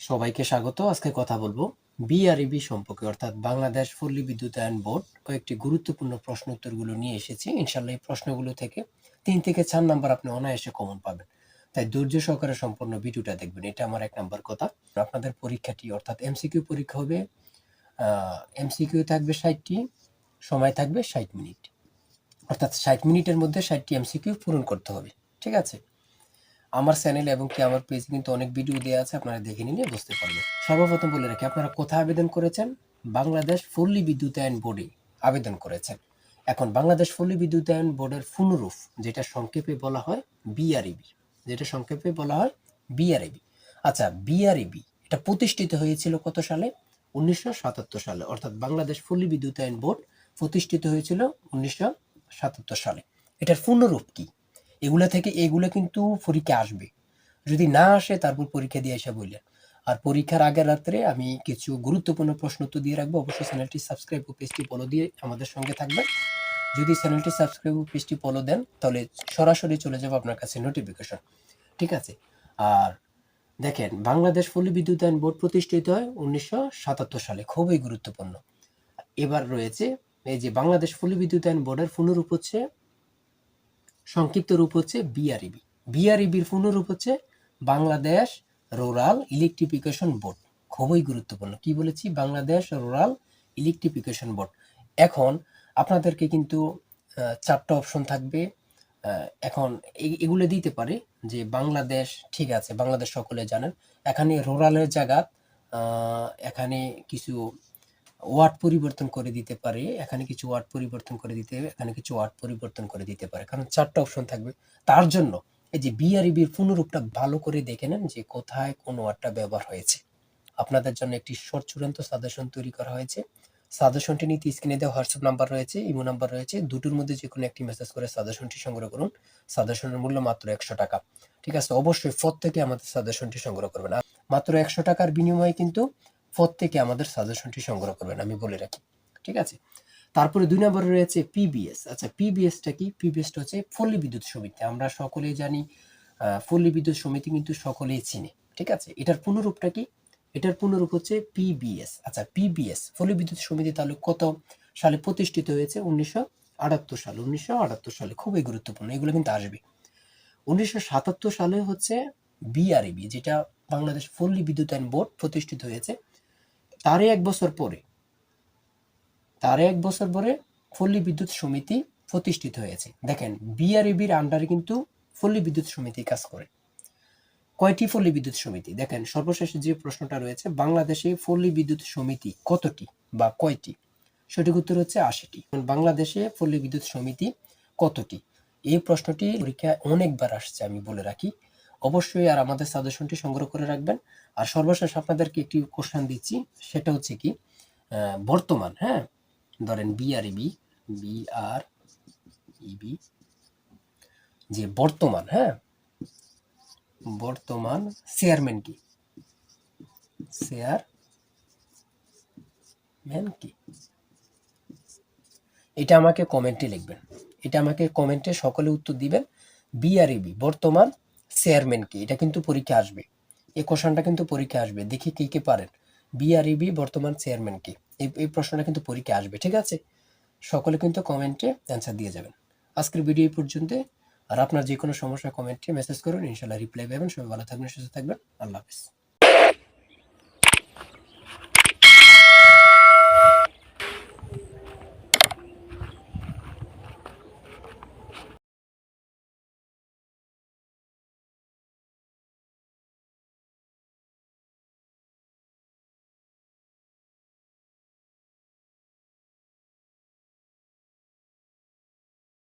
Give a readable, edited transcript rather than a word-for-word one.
সবাইকে স্বাগত। আজকে কথা বলবো বিআরইবি সম্পর্কে, অর্থাৎ বাংলাদেশ পল্লী বিদ্যুতায়ন বোর্ড কয়েকটি গুরুত্বপূর্ণ প্রশ্ন উত্তরগুলো নিয়ে এসেছি। ইনশাল্লাহ এই প্রশ্নগুলো থেকে 3 থেকে 4 নাম্বার আপনি অনায়াসে কমন পাবেন। তাই ধৈর্য সহকারে সম্পূর্ণ ভিডিওটা দেখবেন, এটা আমার 1 নাম্বার কথা। আপনাদের পরীক্ষাটি অর্থাৎ এমসিকিউ পরীক্ষা হবে, এমসিকিউ থাকবে 60টি, সময় থাকবে 60 মিনিট, অর্থাৎ 60 মিনিটের মধ্যে 60টি এমসিকিউ পূরণ করতে হবে। ঠিক আছে? আমার চ্যানেল এবং কি আমার পেজে কিন্তু অনেক ভিডিও দেওয়া আছে, আপনারা দেখে নিলে বুঝতে পারবেন। সর্বপ্রথম বলে রাখি, আপনারা কোথায় আবেদন করেছেন? বাংলাদেশ পল্লী বিদ্যুতায়ন বোর্ডে আবেদন করেছেন। এখন বাংলাদেশ পল্লী বিদ্যুতায়ন বোর্ডের পুনরূপ, যেটা সংক্ষেপে বলা হয় বিআরইবি, আচ্ছা, বিআরইবি এটা প্রতিষ্ঠিত হয়েছিল কত সালে? 1977 সালে, অর্থাৎ বাংলাদেশ পল্লী বিদ্যুতায়ন বোর্ড প্রতিষ্ঠিত হয়েছিল 1977 সালে। এটার পূর্ণরূপ কি? এগুলা কিন্তু পরীক্ষা আসবে। যদি না আসে তারপর পরীক্ষা দিয়ে এসে বললেন। আর পরীক্ষার আগের রাত্রে আমি কিছু গুরুত্বপূর্ণ প্রশ্ন উত্তর দিয়ে রাখবো। অবশ্যই চ্যানেলটি সাবস্ক্রাইব ও পেজটি ফলো দিয়ে আমাদের সঙ্গে থাকবেন। যদি চ্যানেলটি সাবস্ক্রাইব ও পেজটি ফলো দেন তাহলে সরাসরি চলে যাবে আপনার কাছে নোটিফিকেশন। ঠিক আছে? আর দেখেন, বাংলাদেশ পল্লী বিদ্যুতায়ন বোর্ড প্রতিষ্ঠিত হয় 1977 সালে, খুবই গুরুত্বপূর্ণ। এবার রয়েছে এই যে বাংলাদেশ পল্লী বিদ্যুতায়ন বোর্ডের পুনরূপ হচ্ছে, সংক্ষিপ্ত রূপ হচ্ছে বিআরইবি। বিআরইবির পূর্ণরূপ হচ্ছে বাংলাদেশ রুরাল ইলেকট্রিফিকেশন বোর্ড। খুবই গুরুত্বপূর্ণ। কি বলেছি? Bangladesh rural electrification board. এখন আপনাদেরকে কিন্তু 4টা অপশন থাকবে। এখন এগুলো দিতে পারে যে বাংলাদেশ, ঠিক আছে, বাংলাদেশ সকলে জানেন। এখানে রুরালের জায়গা এখানে কিছু ওয়ার্ড পরিবর্তন করে দিতে পারে, এখানে কিছু ওয়ার্ড পরিবর্তন করে দিতে, এখানে কিছু ওয়ার্ড পরিবর্তন করে দিতে পারে, কারণ 4টা অপশন থাকবে। তার জন্য এই যে বিআরইবির পুনরূপটা ভালো করে দেখে নেন যে কোথায় কোন ওয়ার্ডটা ব্যবহার হয়েছে। আপনাদের জন্য একটি শর্ট চূড়ান্ত সাজেশন তৈরি করা হয়েছে। সাজেশনটি নিতে স্ক্রিনে দেওয়া হোয়াটসঅ্যাপ নাম্বার রয়েছে, ইমো নাম্বার রয়েছে, দুটোর মধ্যে যে কোনো একটি মেসেজ করে সাজেশনটি সংগ্রহ করুন। সাজেশনের মূল্য মাত্র 100 টাকা। ঠিক আছে? অবশ্যই প্রত্যেকে আমাদের সাজেশনটি সংগ্রহ করবেন। মাত্র 100 টাকার বিনিময়ে কিন্তু প্রত্যেকে আমাদের সাজেশনটি সংগ্রহ করবেন, আমি বলে রাখি। ঠিক আছে? তারপরে 2 নম্বরে রয়েছে পিবিএস। আচ্ছা, পিবিএসটা কি? পিবিএসটা হচ্ছে পল্লী বিদ্যুৎ সমিতি। আমরা সকলেই জানি, পল্লী বিদ্যুৎ সমিতি কিন্তু সকলেই চিনি। ঠিক আছে? এটার পুনরূপটা কি? এটার পুনরূপ হচ্ছে পিবিএস। আচ্ছা, পিবিএস পল্লী বিদ্যুৎ সমিতি তাহলে কত সালে প্রতিষ্ঠিত হয়েছে? 1978 সালে। 1978 সালে, খুবই গুরুত্বপূর্ণ, এগুলো কিন্তু আসবে। 1977 সালে হচ্ছে বিআরইবি, যেটা বাংলাদেশ পল্লী বিদ্যুতায়ন বোর্ড প্রতিষ্ঠিত হয়েছে। তারই এক বছর পরে পল্লী বিদ্যুৎ সমিতি প্রতিষ্ঠিত হয়েছে। দেখেন, বিআরইবির আন্ডারে কিন্তু পল্লী বিদ্যুৎ সমিতি কাজ করে। কয়টি পল্লী বিদ্যুৎ সমিতি? দেখেন, সর্বশেষ যে প্রশ্নটা রয়েছে, বাংলাদেশে পল্লী বিদ্যুৎ সমিতি কতটি বা কয়টি? সঠিক উত্তর হচ্ছে 80টি। বাংলাদেশে পল্লী বিদ্যুৎ সমিতি কতটি? এই প্রশ্নটি পরীক্ষায় অনেকবার আসছে, আমি বলে রাখি। অবশ্যই আর আমাদের সাজেশনটি সংগ্রহ করে রাখবেন। আর সর্বশেষ আপনাদেরকে একটি কোশ্চেন দিচ্ছি, সেটা হচ্ছে কি, বর্তমান, হ্যাঁ, ধরেন বিআরইবি, যে বর্তমান, হ্যাঁ, বর্তমান চেয়ারম্যান কি? এটা আমাকে কমেন্টে লিখবেন। এটা আমাকে কমেন্টে সকলে উত্তর দিবেন। বিআরইবি বর্তমান চেয়ারম্যান কি? এটা কিন্তু পরীক্ষা আসবে, এই কোশ্চেনটা কিন্তু পরীক্ষা আসবে। দেখি কে কে পারেন। বিআরইবি বর্তমান চেয়ারম্যান কি? এই প্রশ্নটা কিন্তু পরীক্ষা আসবে। ঠিক আছে? সকলে কিন্তু কমেন্টে অ্যান্সার দিয়ে যাবেন। আজকের ভিডিও এই পর্যন্ত। আর আপনার যে কোনো সমস্যা কমেন্টে মেসেজ করুন, ইনশাল্লাহ রিপ্লাই পাবেন। সবাই ভালো থাকবেন, সুস্থ থাকবেন। আল্লাহ হাফেজ।